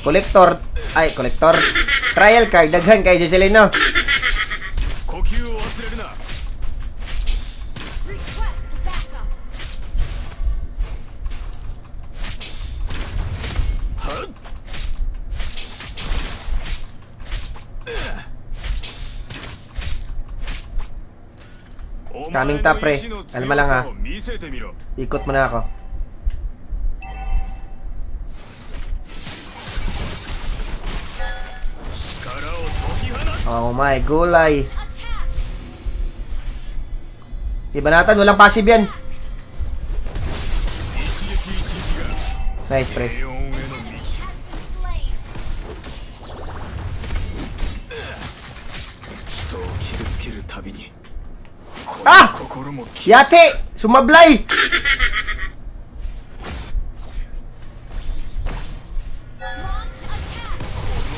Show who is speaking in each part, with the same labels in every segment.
Speaker 1: Collector. Ay, collector. Trial card. Daghan kay Jocelyn, no? Coming top, pre. Alam mo lang, ha. Ikot mo na ako. Oh my, gulay. Ibanatan, walang passive yan. Nice, pre. Ah! Yate! Sumablay!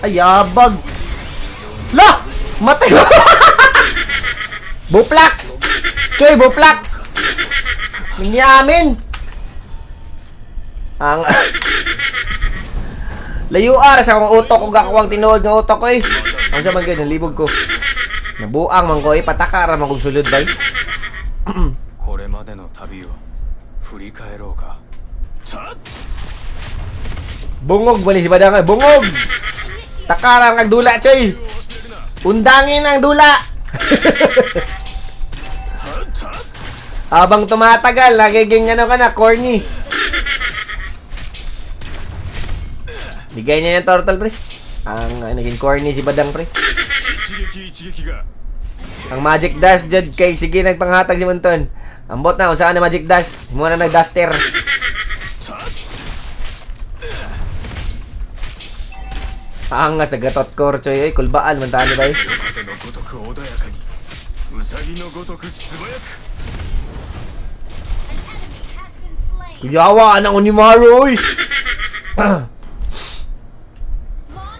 Speaker 1: Ay, yabag! La! Matay! Buplax! Choy, buplax! Nangyamin! Ang... Layuar sa akong utok ko, gakawang tinuod ng utok ko eh. Ang siya man ganyan, libog ko. Nabuang man ko eh, patakara man kong sulod ba eh. Bungog bali si Badang eh, bungog! Takara ang dula, choy! Undangin ang dula! Habang tumatagal, nagiging ano ka na, corny. Bigay niya yung turtle, pre. Ang naging corny si Badang, pre. Ang magic dust dyan kay sige nagpanghatag si Monton. Ang bot na kung saan na magic dust. Muna nag-duster. Ang nga sa gatot korchoy ay kulbaan man tani ba? Kuyawa anak ni Maro oy.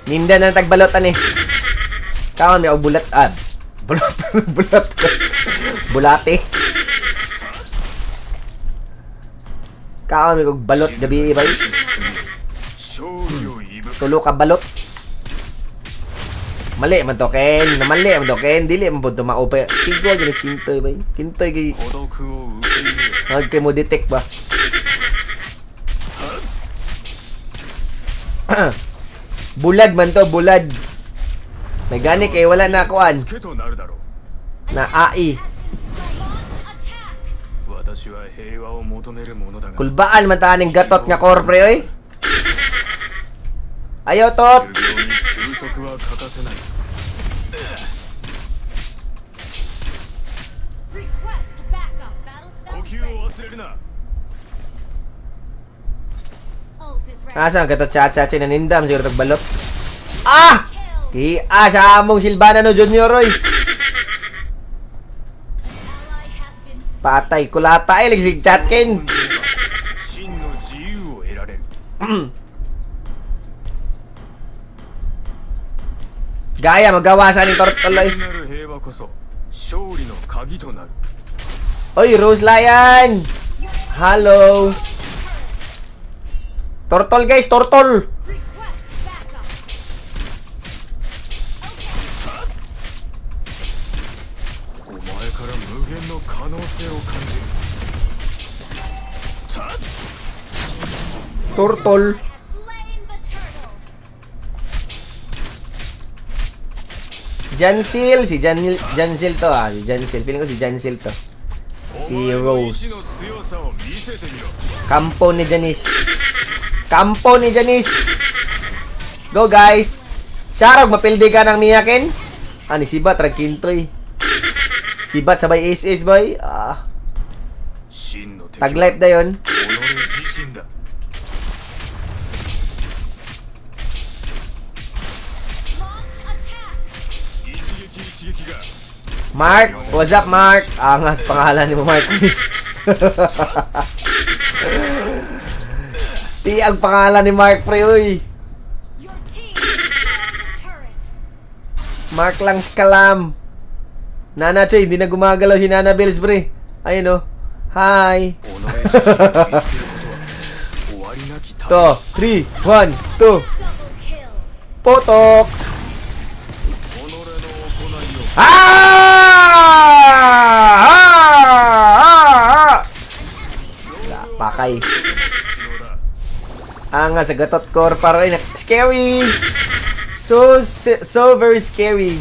Speaker 1: Ninda na tagbalotan eh. Kaon may og bulat bulat. Bulate. Kaon may og balot gabi ba? Tulo ka balot. Mali man to Ken, namali man to Ken, dili man pud to maupa. Tigwa ginis kintoy bay. Kintoy kay kay mo detect ba? Bulad man to, bulad. Nagani kay wala na kuan. Na AI. Kulbaan man taning gatot nga korpre oy. Ayaw tot. Asa gatot cha-cha nanindam siguro tagbalot. Ah! Sa among Silvana no Junior oy. Patay kulata ay sig chatkin. Gaya magawasan ni Tortol. Oy, Rose Lion. Hello. Tortol guys, Tortol. Tortol. Jansil, si Jansil to ah, si Jansil. Feeling ko si Jansil to. Si Rose. Kampo ni Janice. Kampo ni Janice. Go guys. Sharog, mapildi ka ng miyakin. Ni Sibat, ragkintoy. Sibat sabay ace boy. Tag-life na yun. Mark, what's up Mark? Angas pangalan ni mo Mark. Ti ang pangalan ni Mark pre uy. Mark lang si Kalam. Nana Choy, hindi na gumagalaw si Nana Bells pre. Ayun oh. Hi. To, 3, 1, 2. Potok! Ah! Wala, pakay. Nga sa gatot core para rin. Scary! So very scary.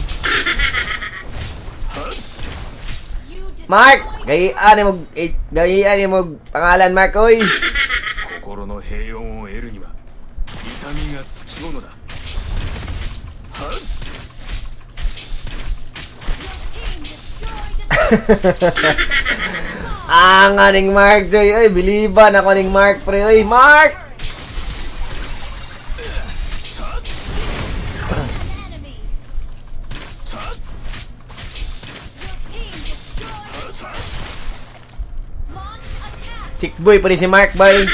Speaker 1: Mark! Gayaan mo pangalan, Mark, oy!
Speaker 2: 心の平穏を得るには痛みがつきものだ。
Speaker 1: Nga ning Mark, Joy. Oy, biliban ako ning Mark, pre. Oy, Mark! Chick boy pa rin si Mark, boy.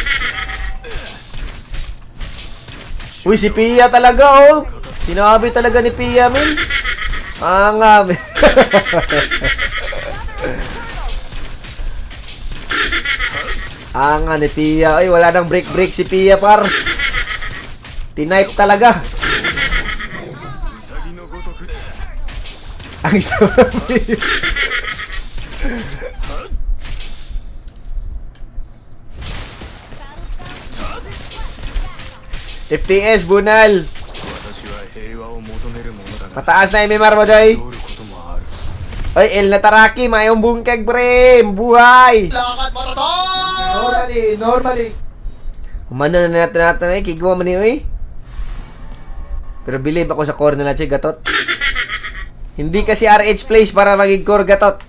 Speaker 1: Uy, si Pia talaga, oh. Sinabi talaga ni Pia, min. Nga, min. Nga ni Pia. Ay, wala nang break si Pia, par. Tinipe talaga. Ang sabi. FPS, bunal.
Speaker 2: 私は平和を求めるものだが
Speaker 1: Mataas na MMR mo, Joy.
Speaker 2: 祈ることもある。
Speaker 1: Oy, El na Taraki, mayong bungkag, pre. Buhay.
Speaker 3: Lakad marathon! Normally.
Speaker 1: Umano na natin eh, kigwa man eh. Pero believe ako sa core nila, Che, gatot. Hindi kasi RH plays para maging core gatot.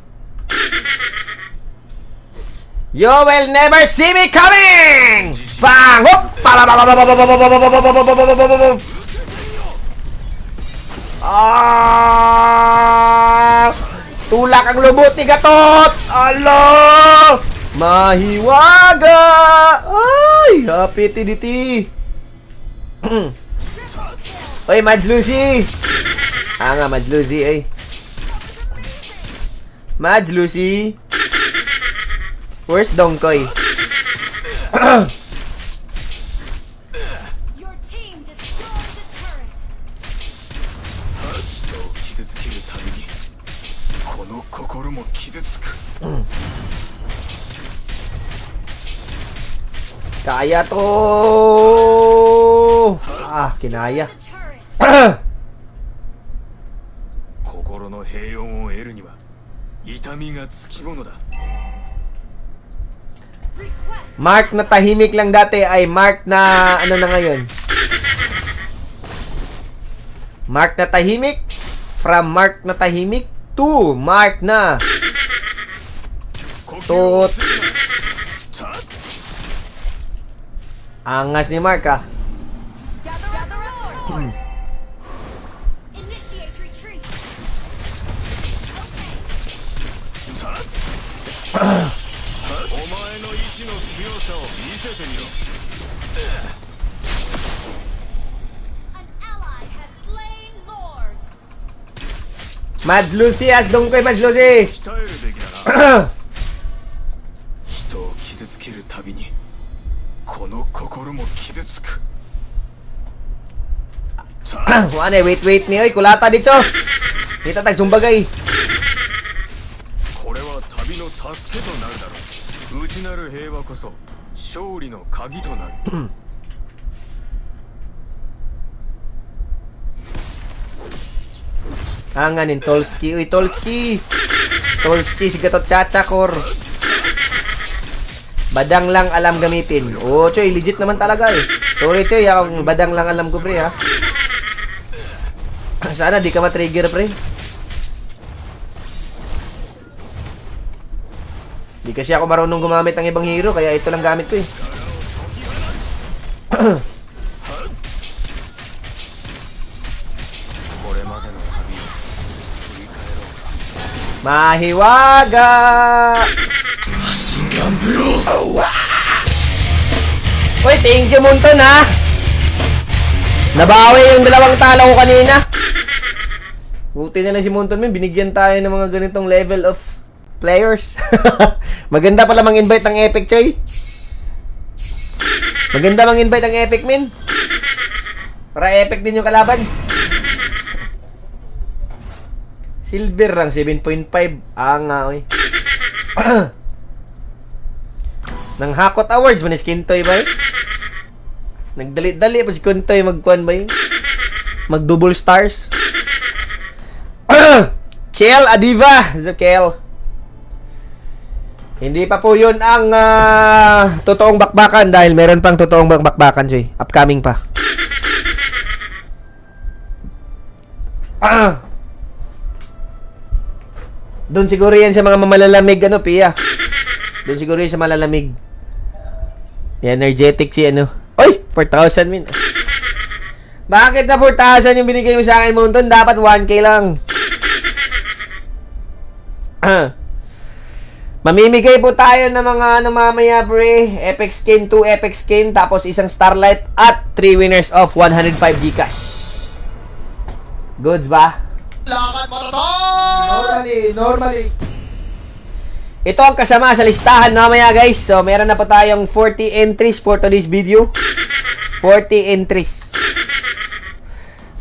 Speaker 1: You will never see me coming! Bang! Whoop! Tulak ang lubot ni gatot! Alo! Mahiwaga! Ay! Happy TDT! Oy, Mads Lucy! Nga, Mads Lucy, ay. Mads Lucy! Where's Dongkoy?
Speaker 4: Your team destroyed the turret.
Speaker 2: 人を傷つけるたびにこの心も傷つく。
Speaker 1: Kaya to! Kinaya.
Speaker 4: The turret.
Speaker 2: 心の平穏を得るには痛みがつきものだ。
Speaker 4: Request
Speaker 1: Mark na tahimik lang dati ay Mark na ano na ngayon? Mark na tahimik? From Mark na tahimik to Mark na tot. Angas ni Mark, ah.
Speaker 4: gather roar. Initiate retreat. Okay.
Speaker 2: お前の意志の強さを見せてみろ。
Speaker 4: An ally has slain Lord.
Speaker 1: Mads Lucy, as Dongkoy, Mads Lucy!
Speaker 2: 鍛えるべきだな。人を傷つけるたびにこの心も傷つく。
Speaker 1: Ano eh, wait ni, oy, kulata dito! Kita tag sumbagay.
Speaker 2: これは旅の助けとなるだろう。内なる平和こそ勝利の鍵となる。
Speaker 1: Nin Tolski. Uy, Tolski! Tolski, si Gatot Chachakor. Badang lang alam gamitin. Oh, Choy, legit naman talaga eh. Sorry, Choy, akong badang lang alam ko, pre, ha. Sana di ka ma-trigger, pre. Di kasi ako marunong gumamit ng ibang hero, kaya ito lang gamit ko eh. Mahiwaga! Uy, thank you, Munton, ha? Nabawi yung dalawang talo ko kanina. Buti na lang si Munton, man. Binigyan tayo ng mga ganitong level of players. Maganda pala mang-invite ng Epic, Choy. Maganda mang-invite ng Epic, min. Para epic din yung kalaban. Silver lang, 7.5. Oy. Nang Hakot Awards, manis Kintoy ba? Nagdali-dali pa si Kintoy magkuhan ba yun? Mag-double stars. Kel Adiva. Kel. Hindi pa po yun ang totoong bakbakan dahil meron pang totoong bakbakan siya. Upcoming pa. Doon siguro yan sa mga mamalalamig, Pia. Doon siguro yan sa malalamig. Energetic si Oy! 4,000 min. Bakit na 4,000 yung binigay mo sa akin, Mountain? Dapat 1K lang. Mamimigay po tayo ng mga mamaya, pre. Epic Skin, 2 Epic Skin, tapos isang Starlight at 3 winners of 105 Gcash. Goods ba?
Speaker 3: Lakad marathon! Normally.
Speaker 1: Ito ang kasama sa listahan mamaya, guys. So, meron na po tayong 40 entries for today's video. 40 entries.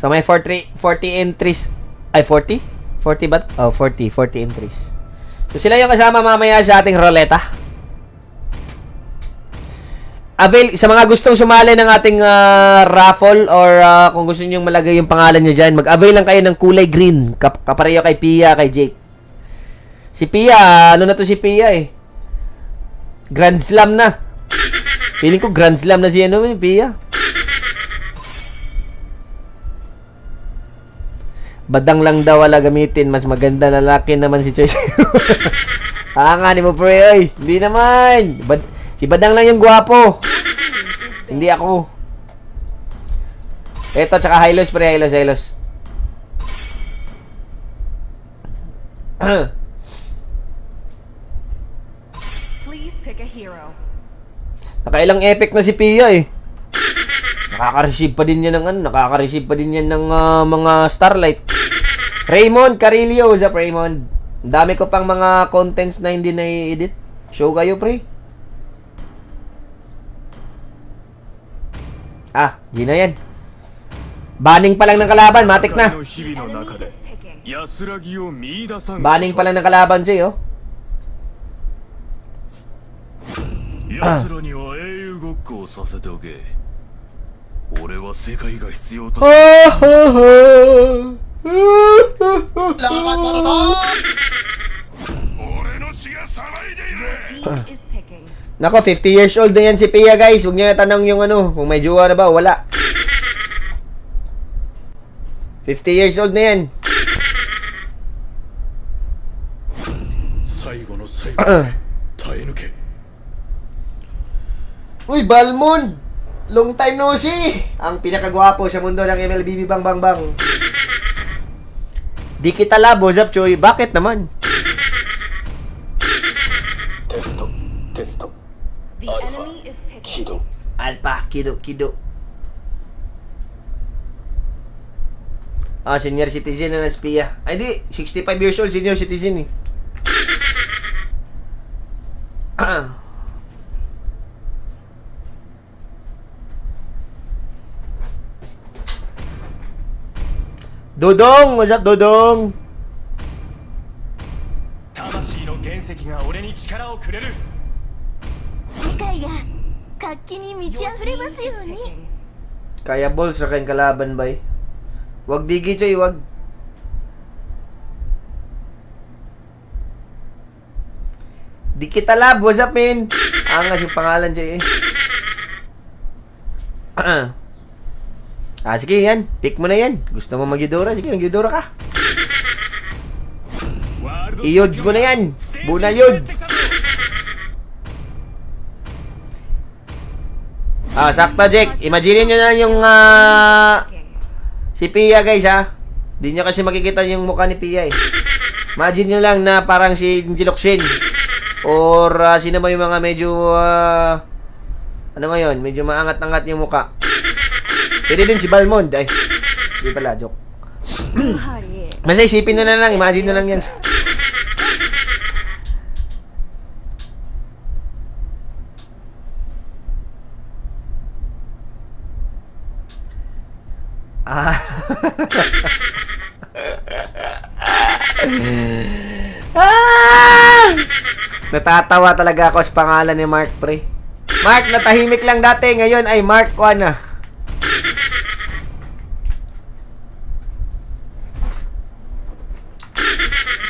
Speaker 1: So, may 40 entries. Ay, 40? 40 ba? Oh, 40 entries. So, sila yung kasama mamaya sa ating roleta. Sa mga gustong sumali ng ating raffle or kung gusto niyo malagay yung pangalan niyo dyan, mag-avail lang kayo ng kulay green. Kapareho kay Pia, kay Jake. Si Pia, ano na to si Pia eh? Grand Slam na. Feeling ko Grand Slam na si Pia. Badang lang daw wala gamitin. Mas maganda lalaki naman si Choice. Nga ni mo, pre, oy. Hindi naman. Si Badang lang yung gwapo. Hindi ako. Eto, tsaka Hylos, pre. Hylos.
Speaker 4: Please pick a hero.
Speaker 1: Nakailang epic na si Pia eh. Nakaka-receive pa din yan ng mga Starlight. Raymond Carillo, what's up, Raymond? Dami ko pang mga contents na hindi na-edit. Show kayo, pre. Gina yan. Banning pa lang ng kalaban, matik na. Banning pa lang ng kalaban siya, oh.
Speaker 2: 奴らには英雄ごっこをさせておけ。俺は世界が必要と
Speaker 3: Lakad marathon!
Speaker 2: 俺の血が騒いでいる。
Speaker 4: Team is picking.
Speaker 1: Nako, 50 years old na yan si Pia, guys. Huwag niyo na tanong yung kung may jowa na ba o wala. 50 years old na yan.
Speaker 2: 最後の最後耐え抜け。
Speaker 1: Uy, Balmond! Long time no see! Ang pinakagwapo sa mundo ng MLBB Bang Bang Bang. Di kita labo, Zap Choy. Bakit naman?
Speaker 2: Testo.
Speaker 4: The enemy is picking.
Speaker 1: Alpha, Kido. Senior citizen na si Pia. Ay, di. 65 years old, senior citizen eh. Dodong! What's up, Dodong?
Speaker 2: 魂の原石が俺に力をくれる。
Speaker 5: 世界が活気に満ち溢れますように。
Speaker 1: Kaya balls na kayong kalaban, bay. Wag digi, Choy, wag. Di kita lab, what's up, man? Angas yung pangalan, Choy, eh. Sige yan. Pick mo na yan. Gusto mo mag-Eudora? Sige, mag-Eudora ka. I-yods mo na yan. Bunal yods. Sakto, Jack. Imagine nyo na lang yung si Pia, guys, ha. Di nyo kasi makikita yung mukha ni Pia, eh. Imagine nyo lang na parang si Jiloxin. Or sino mo yung mga medyo ano ngayon? Medyo maangat-angat yung mukha. Pwede din si Balmond. Ay, di pala, joke. Basta isipin na lang, imagine na lang yan. Ah. Ah! Natatawa talaga ako sa pangalan ni Mark, pre. Mark, natahimik lang dati. Ngayon ay Mark ko na.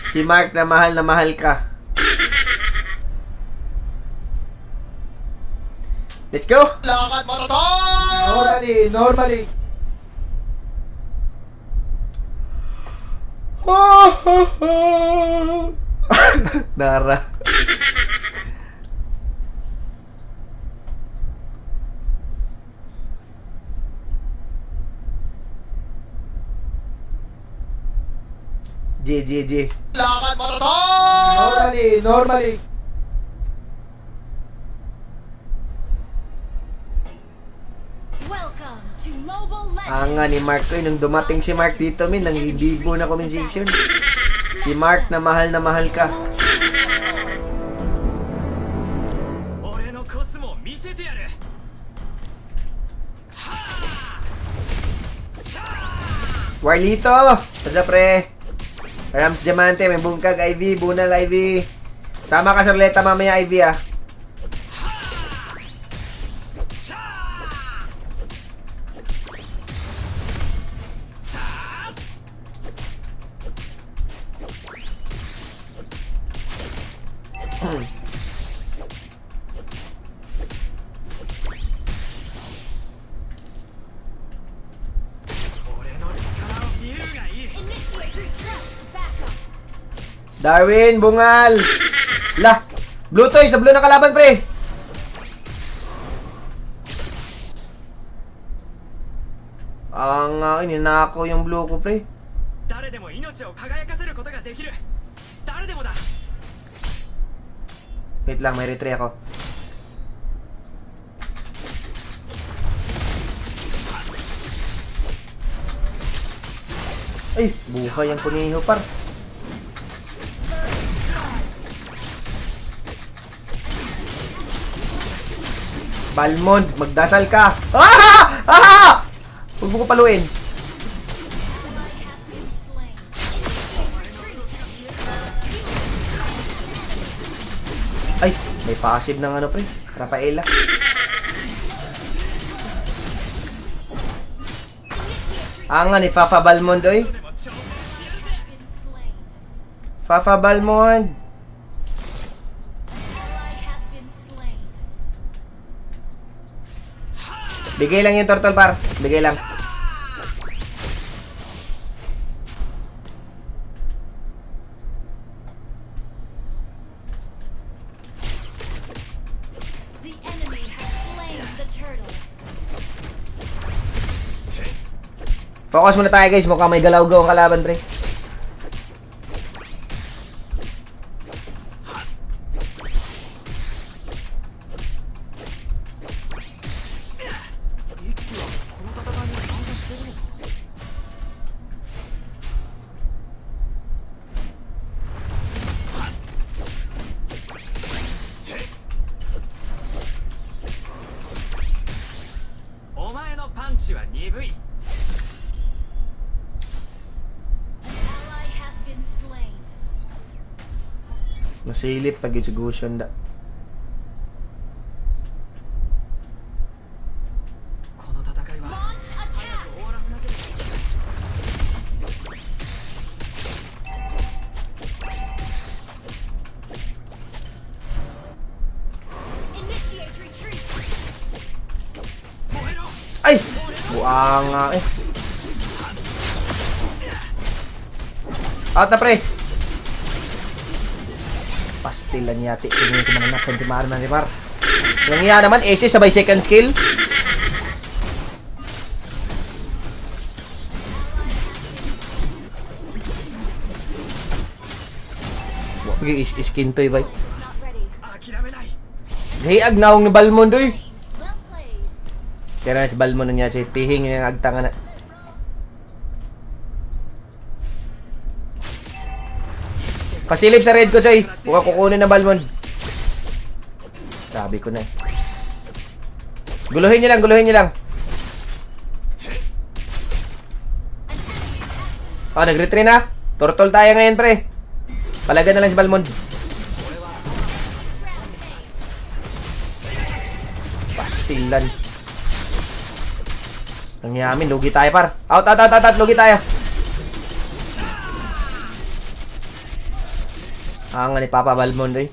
Speaker 1: Si Mark na mahal ka. Let's go!
Speaker 3: Lakad marathon! Normally.
Speaker 1: Nara. G.
Speaker 3: Lakad marathon! Normally.
Speaker 5: Welcome to Mobile Legends.
Speaker 1: Ang nga ni Mark ko, nung dumating si Mark dito, min, nangibibo na commendation. Si Mark na mahal ka.
Speaker 2: 俺のコスモを見せてやる
Speaker 1: Warlito! Basta pre. Ramp Diamante, may bungkag Ivy, bunal Ivy. Sama ka sa ruleta mamaya Ivy ah.
Speaker 5: Initiate retreat. Backup.
Speaker 1: Darwin, bungal. Lah, blue toy, sa blue na kalaban pre. Ninako yung blue ko pre.
Speaker 2: 誰でも命を輝かせることができる誰でもだ
Speaker 1: Wait lang, may retry ako. Ay, buhay ang puniho par. Balmond, magdasal ka. Ah! Ah! Huwag mo ko paluin. Ay, may passive ng ano pre, Rafaela. Nga ni Fafa Balmond oy. Fafa Balmond. Bigay lang yung turtle par, bigay lang.
Speaker 5: The enemy has slain the turtle.
Speaker 1: Focus muna tayo guys, mukhang may galaw-gaw ang kalaban pre. Nasilip pag execution da.
Speaker 5: Launch attack. Initiate retreat.
Speaker 1: Ay! Buanga eh. Out na pre. Pastilan yati. Tingin ko man anak. Hindi maaari man ripar. Nangyaya naman. AC sabay second skill. Wag skin to ibay.
Speaker 5: Not ready.
Speaker 1: Gayag naong ni Balmond oy.
Speaker 5: Well played.
Speaker 1: Kaya na si Balmond na niya. Siya pihing yung agtanga na. Pasilip sa red ko, Choy. Huwag kukunin na Balmond. Sabi ko na eh. Guluhin niyo lang, guluhin niyo lang. Oh, nag-retry na. Turtle tayo ngayon, pre. Palagan na lang si Balmond. Pastilan. Nangyamin, lugi tayo, par. Out, lugi tayo. Nga ni Papa Balmond, eh.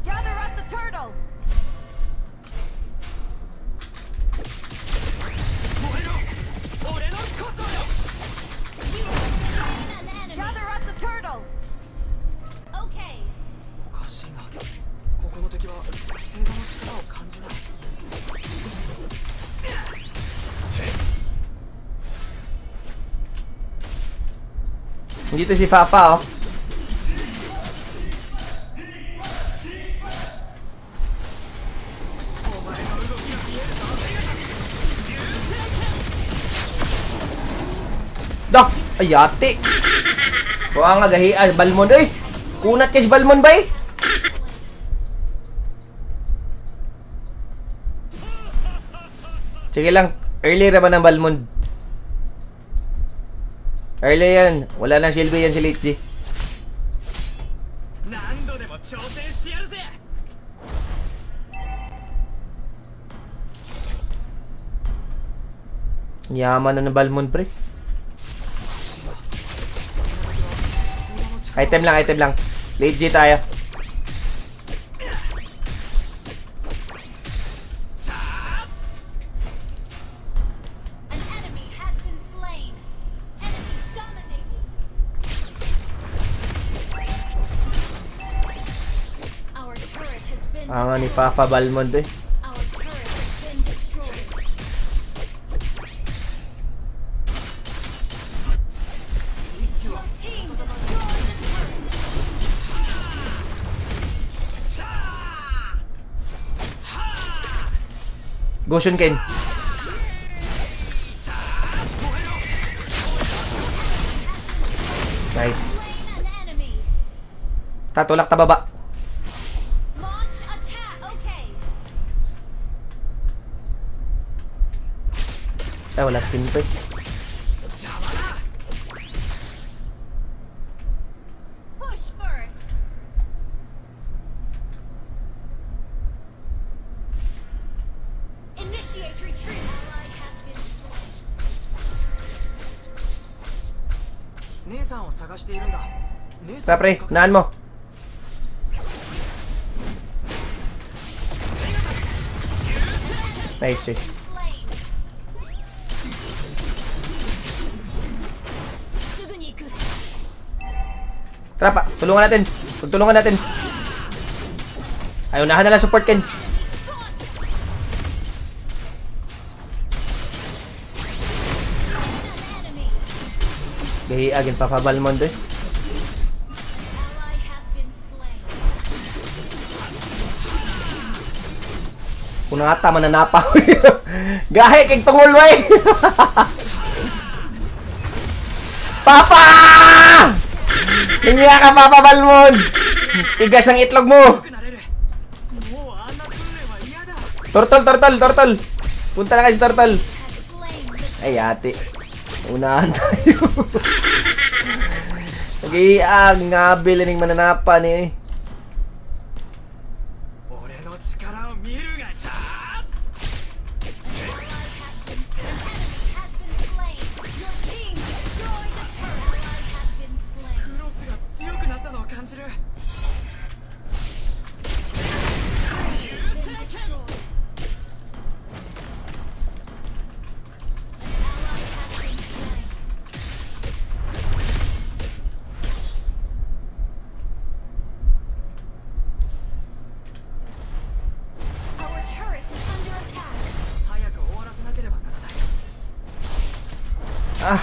Speaker 4: Gather up the turtle. Gather up the turtle.
Speaker 5: Okay.
Speaker 6: おかしいな。ここの敵は星座の力を感じない。
Speaker 1: Dito si Papa, oh. Dah! Ay, yate! Kuha nga gahi, Balmond, eh! Kunat ka si Balmond ba, eh? Sige lang, early na ba ng Balmond? Early yan. Wala nang silbi yan si Litchi.
Speaker 2: 何度でも挑戦してやるぜ。
Speaker 1: Yaman na ng Balmond, pre. Item lang. Legit tayo.
Speaker 5: An enemy has been slain. Enemy dominated. Our turret has been
Speaker 1: Nga ni Papa Balmond, eh.
Speaker 5: Our turret has been destroyed. Your team destroyed the turret.
Speaker 1: Go, Shunken. Nice.
Speaker 5: Slain an enemy.
Speaker 1: Tatulak ta baba.
Speaker 5: Launch attack. Okay.
Speaker 1: Ay, wala skin to, eh.
Speaker 5: Push first. Initiate retreat. Ally has been slain.
Speaker 6: 姉さんを探しているんだ。姉
Speaker 1: Tara,
Speaker 6: さん
Speaker 1: pre. Naan mo. Nice, eh.
Speaker 5: Slain. Sugu ni iku.
Speaker 1: Tara pa, tulungan natin. Pagtulungan natin. Ay, unahan na lang support, Ken.
Speaker 5: Enemy.
Speaker 1: Gahi agin Papa Balmond, eh.
Speaker 5: Ally has been slain.
Speaker 1: Kung nga ata, mananapa. Gahi, kay Tungulway. Papa! Hingiya ka, Papa Balmond. Tigas ng itlog mo.
Speaker 6: なれる。もうあんな訓練は嫌だ。
Speaker 1: Turtle. Punta na kasi Turtle.
Speaker 5: Has slain the
Speaker 1: Ay, ate. Unahan tayo. Nag-iang ngabil ning mananapa ni.
Speaker 6: 俺の力を見るがいさ。
Speaker 5: enemy has been slain. Your team destroyed the turret. Ally has been slain.
Speaker 6: クロスが強くなったのを感じる。
Speaker 5: Been destroyed. Ally has been slain. Our turret is under attack.
Speaker 6: 早く終わらせなければならない。
Speaker 1: Ah.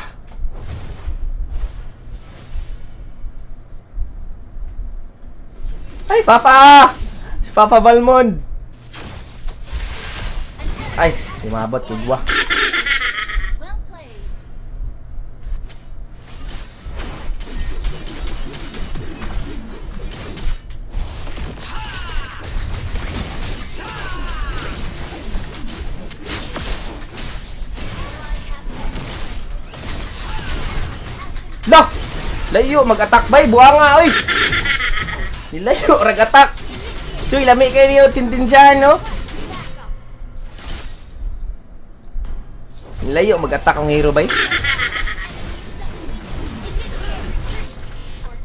Speaker 1: Ay, Papa! Si Papa Balmond. Ay, umabot kigwa.
Speaker 5: Well played.
Speaker 1: Dah! Layo, mag-attack bay, buanga, oy! Nilayo, rag-attack. Choy, lami kayo niyo, tintindihan, no? Nilayo, mag-attack ang hero bay.
Speaker 5: Our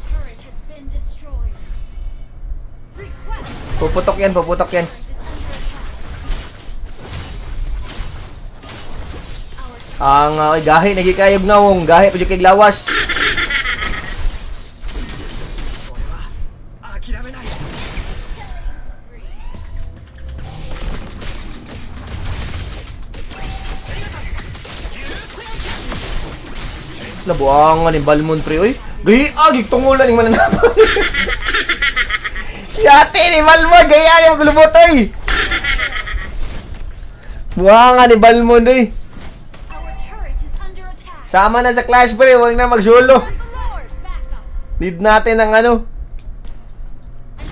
Speaker 5: turret has been destroyed. Request
Speaker 1: Puputok yan, puputok yan.
Speaker 5: is under attack.
Speaker 1: Ang oy, gahi, nagikayog na wong. Gahi, pa kay lawas.
Speaker 6: 俺は諦めない
Speaker 1: Labuangan ni Balmon pre, oy. Gahi, gitungulan yung mananapan. Yate ni Balmon, gahi, maglubot, oy. Buangan ni Balmon, oy.
Speaker 5: Our turret is under attack.
Speaker 1: Sama na sa clash pre, huwag na mag-solo.
Speaker 5: The Lord, back up.
Speaker 1: Need natin ng ano,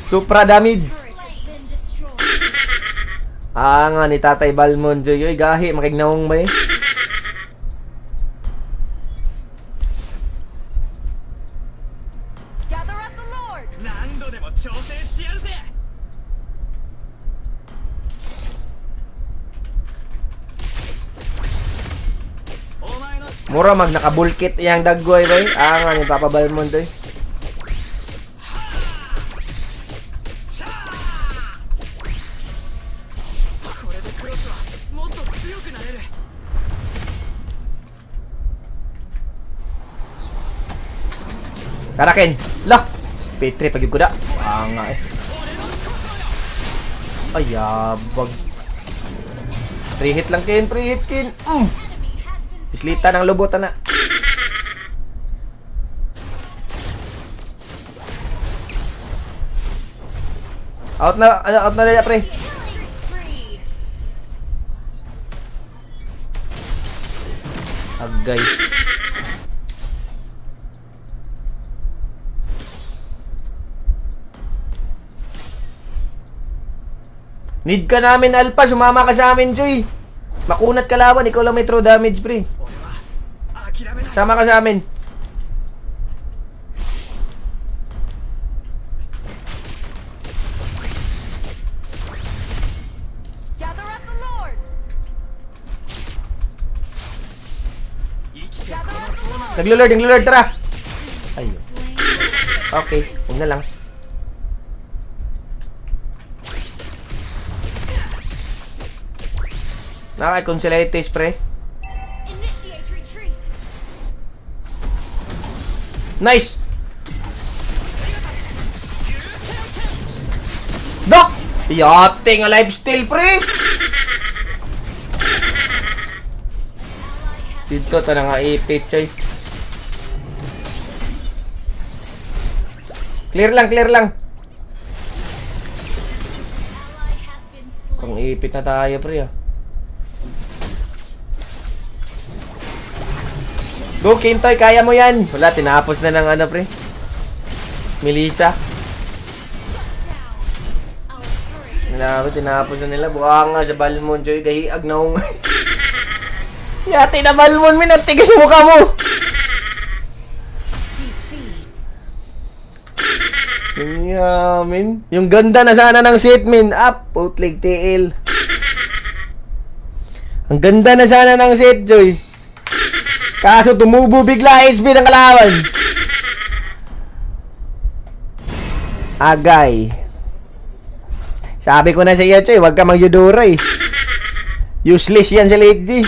Speaker 1: supra damage.
Speaker 5: Turret has been destroyed.
Speaker 1: Nga ni Tatay Balmon, joy, oy, gahi, makignawang ba eh.
Speaker 4: Gather up the Lord.
Speaker 6: 何度でも挑戦してやるぜ お前の力
Speaker 1: Mura mag nakabulkit iyang daggoy boy. Nga ni Papa Balmon doy.
Speaker 6: これでクロスはもっと強くなれる
Speaker 1: Karakin. Lah. Petri pagi kuda. Nga eh. Ay, yabag. 3 hit lang kin, 3 hit kin.
Speaker 5: Enemy has been
Speaker 1: Islita ng lubutan na. Out na nila pre.
Speaker 5: killing spree.
Speaker 1: Agay. Need ka namin, Alpha. Sumama ka sa amin, Joy. Makunat kalaban. Ikaw lang may throw damage, pre.
Speaker 6: 俺は諦めない
Speaker 1: Sama ka sa amin.
Speaker 4: Gather up the Lord.
Speaker 6: 生きてこのトーナメント
Speaker 1: Naglo-lord, tara. Ayun. Okay, huwag na lang. Nakaka-consolidates, pre.
Speaker 5: Initiate retreat.
Speaker 1: Nice! Dok! Yate nga lifesteal, pre! Dito ta na nga ipit, choy. Clear lang, clear lang.
Speaker 5: Ally has been slain.
Speaker 1: Kung ipit na tayo, pre, ah. Go, Kintoy, kaya mo yan. Wala, tinapos na ng ano, pre. Melissa.
Speaker 5: Our turret
Speaker 1: Grabe, tinapos na nila. Buha nga sa Balmon, Joy. Gahiag na akong... Yate na Balmon, minantigas sa mukha mo.
Speaker 5: defeat.
Speaker 1: Yung yamin. Yung ganda na sana ng setmin. Up, Outleg TL. Ang ganda na sana ng set, Joy. Kaso tumubo bigla HP ng kalaban. Agay. Sabi ko na sa iyo, Choy, huwag ka mag-Yudora eh. Useless yan sa late G.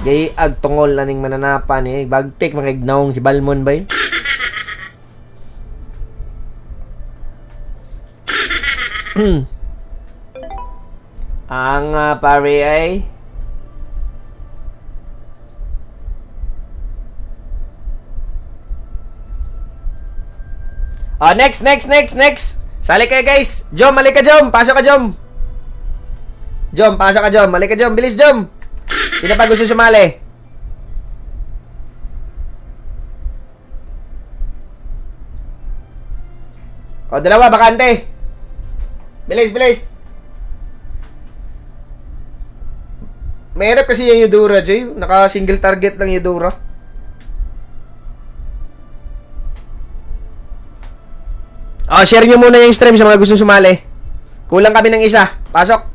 Speaker 1: Gay agtungol na ning mananapan eh. Bagtik makignaong si Balmon ba eh. Ang pare ay next. Sali kayo, guys. Jom, mali ka, Jom. Pasok ka, Jom. Jom, pasok ka, Jom. Mali ka, Jom. Bilis, Jom. Sino pa gusto sumali? O, dalawa, bakante. Bilis. Mahirap kasi yung Eudora, Joy. Naka-single target lang Eudora. Oh, share nyo muna yung stream sa mga gustong sumali. Kulang kami ng isa. Pasok.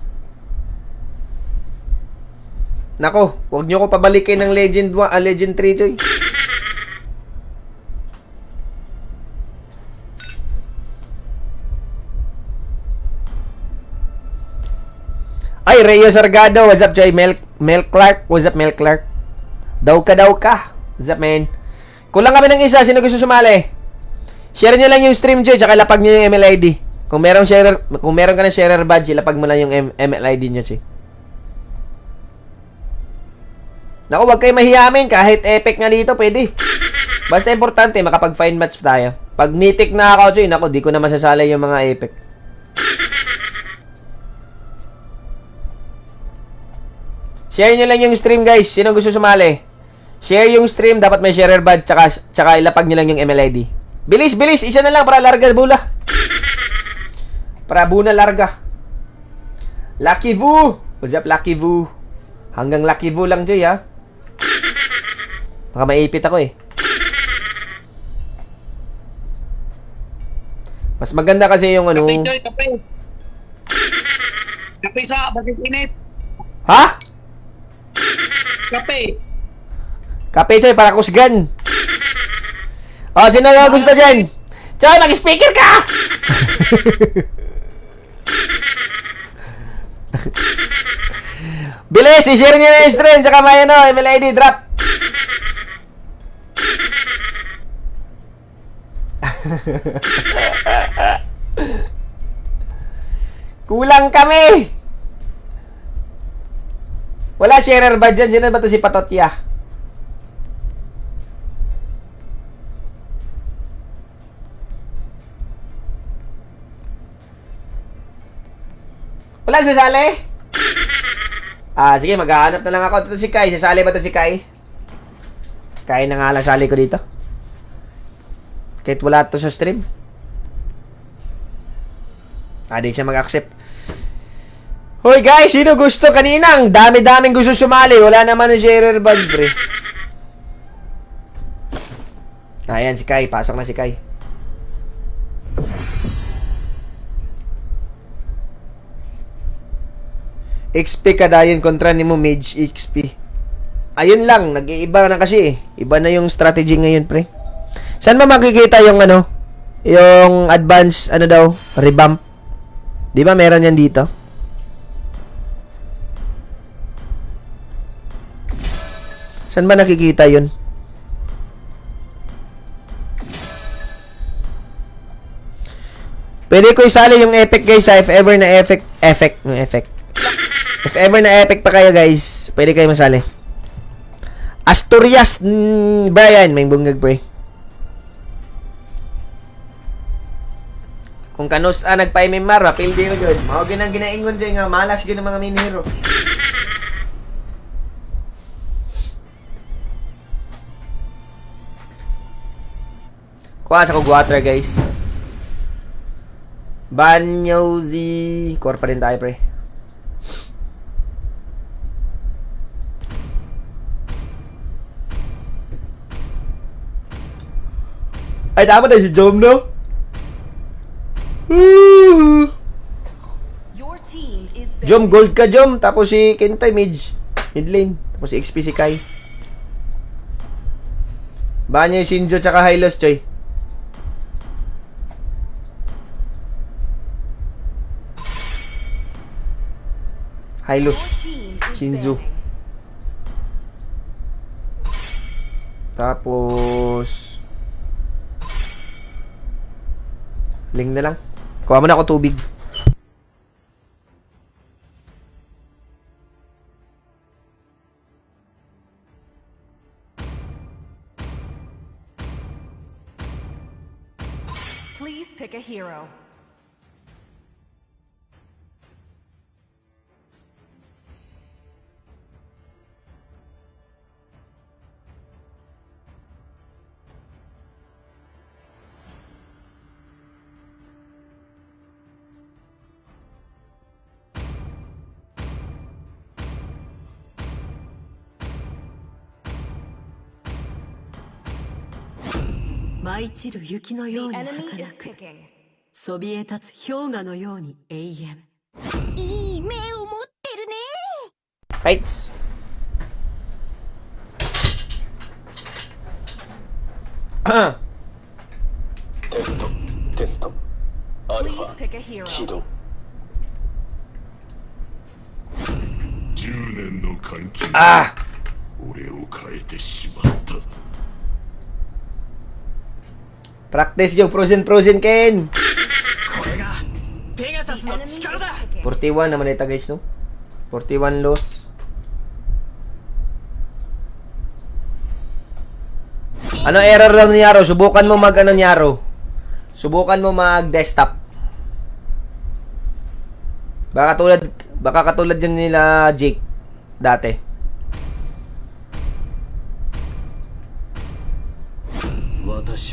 Speaker 1: Nako, huwag nyo ko pabalikin ng Legend 1, Legend 3, Joy. Ay, Rayo Sargado, what's up, Joy? Mel Clark, what's up, Mel Clark? Daw ka. What's up, man? Kulang kami ng isa, sino gusto sumali? Share nyo lang yung stream, Joy, tsaka lapag nyo yung MLID. Kung meron ka ng sharer badge, lapag mo lang yung MLID nyo, Joy. Naku, wag kayo mahiyamin, kahit epic nga dito, pwede. Basta importante, makapag-find match tayo. Pag mythic na ako, Joy, naku, di ko na masasali yung mga epic. Share nyo lang yung stream, guys. Sino gusto sumali? Share yung stream. Dapat may sharer badge. Tsaka ilapag nyo lang yung MLID. Bilis. Isa na lang para larga bula. Para buna larga. Lucky Vu. What's up, Lucky Vu? Hanggang Lucky Vu lang, Joy, ha? Baka maipit ako, eh. Mas maganda kasi yung ano...
Speaker 7: Kape, Joy, kape. Kape sa bakit init.
Speaker 1: Ha?
Speaker 7: Kape.
Speaker 1: Kape, Choy, para kusgan. Oh, sino na gusto dyan? Choy, mag-speaker ka! Bilis, i-share nyo na yung stream, tsaka may ano, MLID drop. Kulang kami! Wala sharer ba dyan? Sino ba ito si Patotya? Wala sasali? Sige, maghahanap na lang ako. Ito si Kai. Sasali ba ito si Kai? Kai na nga lang sali ko dito. Kahit wala ito sa stream. Di siya mag-accept. Hoy guys, sino gusto kanina? Ang dami-daming gusto sumali. Wala naman ng sharer badge, pre. Ayan si Kai. Pasok na si Kai. XP kadayon kontra ni mo Mage XP. Ayun lang, nag-iiba na kasi eh. Iba na yung strategy ngayon, pre. Saan ba makikita yung ano? Yung advance, ano daw? Revamp. Di ba meron yan dito? Saan ba nakikita yun? Pwede ko isali yung epic, guys, ha? If ever na effect. If ever na epic pa kayo, guys, pwede kayo masali. Asturias, Brian, may bunggag, pre. Kung kanus nagpaimimar, mapildi ko dyan. Mga ginang ginaingon dyan nga, malas yun ng mga minihero. Kuha sa kog water, guys. Banyozi. Core pa rin tayo, pre. Ay, tama na si Jom, no?
Speaker 4: Your team is
Speaker 1: Jom, gold ka, Jom. Tapos si Kentoy, mid lane. Tapos si XP si Kai. Banyo yung Shinjo tsaka Hylos, Choy. Hylos.
Speaker 4: your team is
Speaker 1: Shinzo.
Speaker 4: banning.
Speaker 1: Tapos Ling na lang. Kuha mo na ako tubig.
Speaker 4: Please pick a hero.
Speaker 7: 舞い散る雪の
Speaker 4: The
Speaker 7: ように
Speaker 4: enemy
Speaker 7: 儚
Speaker 4: is
Speaker 7: く
Speaker 4: picking.
Speaker 7: そびえ立つ氷河のように永遠。
Speaker 5: いい目を持ってるね。
Speaker 1: Right. Ah.
Speaker 2: テストテストアルフ
Speaker 4: Please
Speaker 2: ァ
Speaker 4: pick a hero.
Speaker 2: 起動10年の関係
Speaker 1: Ah.
Speaker 2: 俺を変えてしまった
Speaker 1: Practice yung frozen Ken.
Speaker 6: これがペガサス
Speaker 4: The
Speaker 6: の
Speaker 4: enemy is
Speaker 6: 力だ
Speaker 4: picking.
Speaker 1: 41 naman ito guys, no? 41 loss. Ano error lang ni Yaro? Subukan mo mag ano ni Yaro? Subukan mo mag desktop. Baka katulad yan nila Jake dati.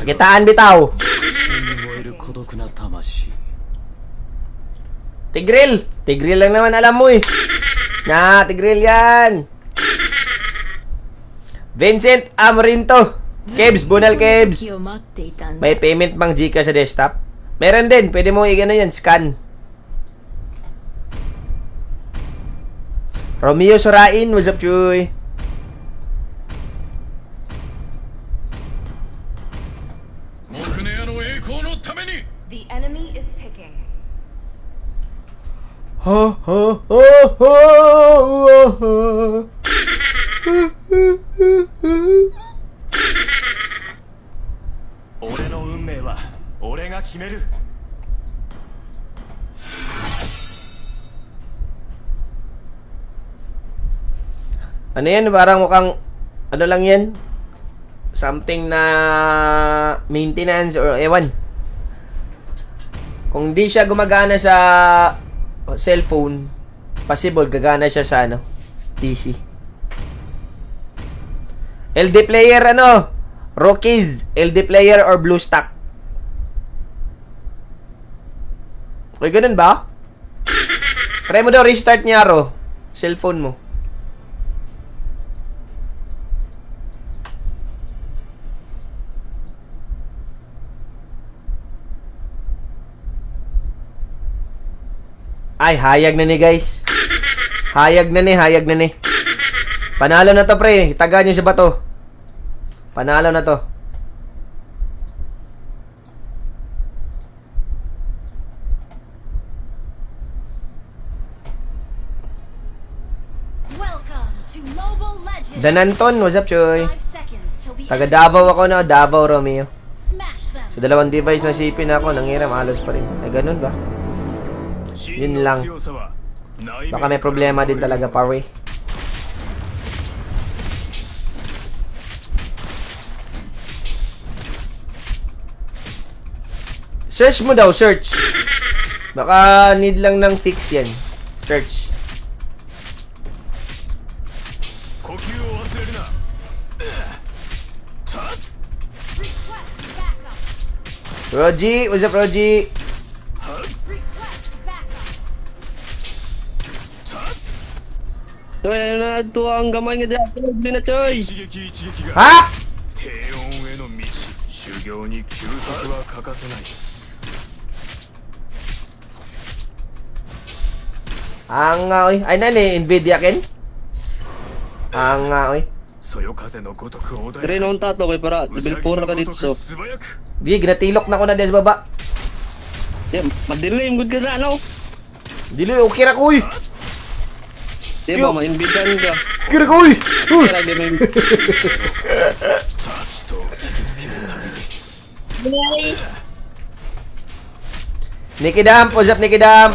Speaker 1: Pakitaan bitaw. Tigril lang naman alam mo eh. Na, Tigril yan. Vincent Amarinto. Kebs, Bunal Kebs.
Speaker 7: を待っていたんだ。
Speaker 1: May payment bang Gcash sa desktop? Meron din. Pwede mo i-gano yan. Scan. Romeo Sorain. What's up, Chuy?
Speaker 4: The enemy is picking.
Speaker 1: Ho, ho, ho, ho, ho.
Speaker 2: 俺の運命は俺が決める
Speaker 1: Ano yan? Parang mukhang ano lang yan? Something na maintenance or ewan. Kung di siya gumagana sa cellphone, possible gagana siya sa ano, PC. LD player ano? Rockies, LD player or BlueStack? Okay, ganun ba? Try mo daw restart niya, Ro. Cellphone mo. Ay, hayag na ni guys. Hayag na ni. Panalo na to, pre. Taga nyo siya ba to? Panalo na to.
Speaker 5: Welcome to Mobile Legends.
Speaker 1: Dananton, what's up, Choy?
Speaker 5: 5 seconds till the
Speaker 1: Taga
Speaker 5: end.
Speaker 1: Davao ako na, Davao, Romeo.
Speaker 5: Smash them.
Speaker 1: Sa dalawang device na sipin ako, nangiram, halos pa rin. Ay, ganun ba? Yun lang. Baka may problema din talaga, pare. Search mo daw, search. Baka need lang ng fix yan. Search.
Speaker 2: 呼吸を忘れるな
Speaker 5: Request backup.
Speaker 1: Roji, what's up, Roji?
Speaker 5: Request backup.
Speaker 8: Choy, ano na ito ang gamay nga dyan? Hindi na, Choy!
Speaker 2: 一撃一撃が
Speaker 1: Ha?
Speaker 2: 平穏への道修行に休息は欠かせない
Speaker 1: Ang oy. Ay, nani, Nvidia ken? Ang oy.
Speaker 2: そよ風のごとく穏
Speaker 8: Try
Speaker 2: や
Speaker 8: na
Speaker 2: か
Speaker 8: akong tato kay para
Speaker 2: うさ
Speaker 8: level
Speaker 2: ぎ
Speaker 8: 4 na
Speaker 2: の
Speaker 8: ka
Speaker 2: ご
Speaker 8: dito.
Speaker 2: と
Speaker 8: So,
Speaker 2: く素早く
Speaker 1: Di, ginatilok na ko na des baba.
Speaker 8: yeah, madilim, good ka na, no?
Speaker 1: Dili, okay ra ko, uy.
Speaker 8: Di ba, ma-invitan ka.
Speaker 1: Okay ra ko, uy.
Speaker 8: Kaya di ba yung...
Speaker 2: 人を傷つけるために
Speaker 1: Nicky Dam, what's up, Nicky Dam?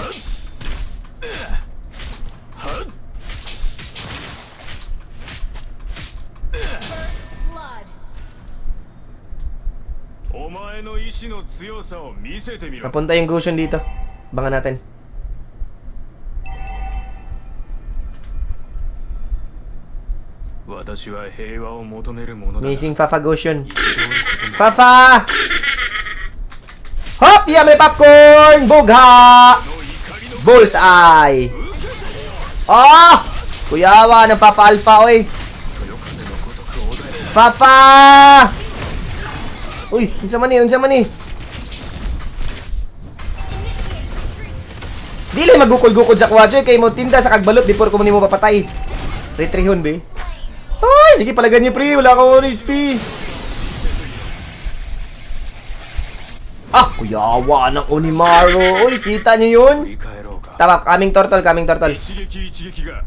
Speaker 5: First blood.
Speaker 2: お前の意志の強さを見せてみろ
Speaker 1: Napunta yung Gusion dito. Bangan natin.
Speaker 2: Watashi wa heiwa o motomeru mono da
Speaker 1: Amazing Fafa Gusion.
Speaker 2: 憤ることも
Speaker 1: Fafa! Hop! Yeah, may popcorn! Bugha!
Speaker 2: の怒りの
Speaker 1: Bullseye! Oh! Kuyawa ng Fafa Alpha, oy!
Speaker 2: そよ風のごとく穏やか
Speaker 1: Fafa! Uy, unsa man ni, unsa man ni? Dili magukod-gukod sa kwadyo kay mo tinda sa kagbalot before ko nimo papatay. Retrihon be. Ay, sige palagan niyo pre, wala akong HP. Ah, kuyawa ng Onimaru. Uy, kita niyo yun?
Speaker 2: 振り返ろうか
Speaker 1: Tama, kaming turtle, kaming turtle.
Speaker 2: 一撃一撃が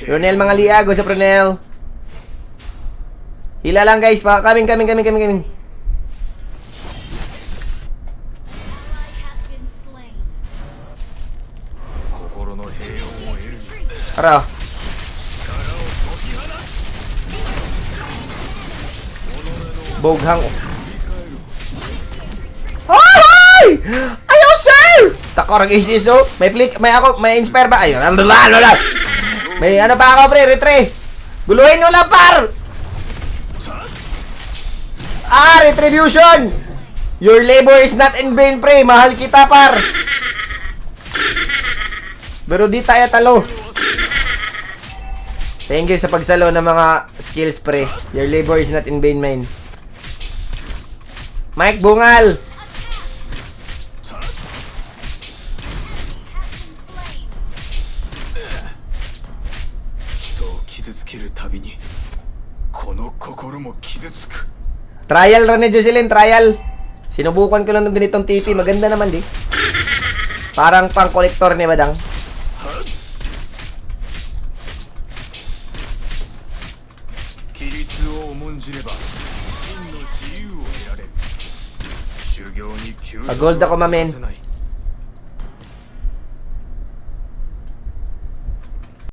Speaker 1: Ronel mga liago sa Ronel. Hila lang guys, pa kaming.
Speaker 5: Ally has been slain.
Speaker 2: 心の平穏を得る
Speaker 1: Ara. Boghang. Ay! Ayaw sir! Takorang isis oh. May flick, may ako, may inspire ba? Ayun. May ano pa ako pre, retre. Guluhin mo lang par! Ah, retribution! Your labor is not in vain pre. Mahal kita par. Pero di tayo talo. Thank you sa pagsalo ng mga skills pre. Your labor is not in vain man. Mike Bungal.
Speaker 2: 人を傷つけるたびにこの心も傷つく
Speaker 1: Trial run ni Jocelyn, trial. Sinubukan ko lang ng ganitong TP. Maganda naman di. Parang pang collector ni Badang.
Speaker 2: 規律を重んじれば真の自由を得られる修行に休
Speaker 1: Pag-gold ako, mamen.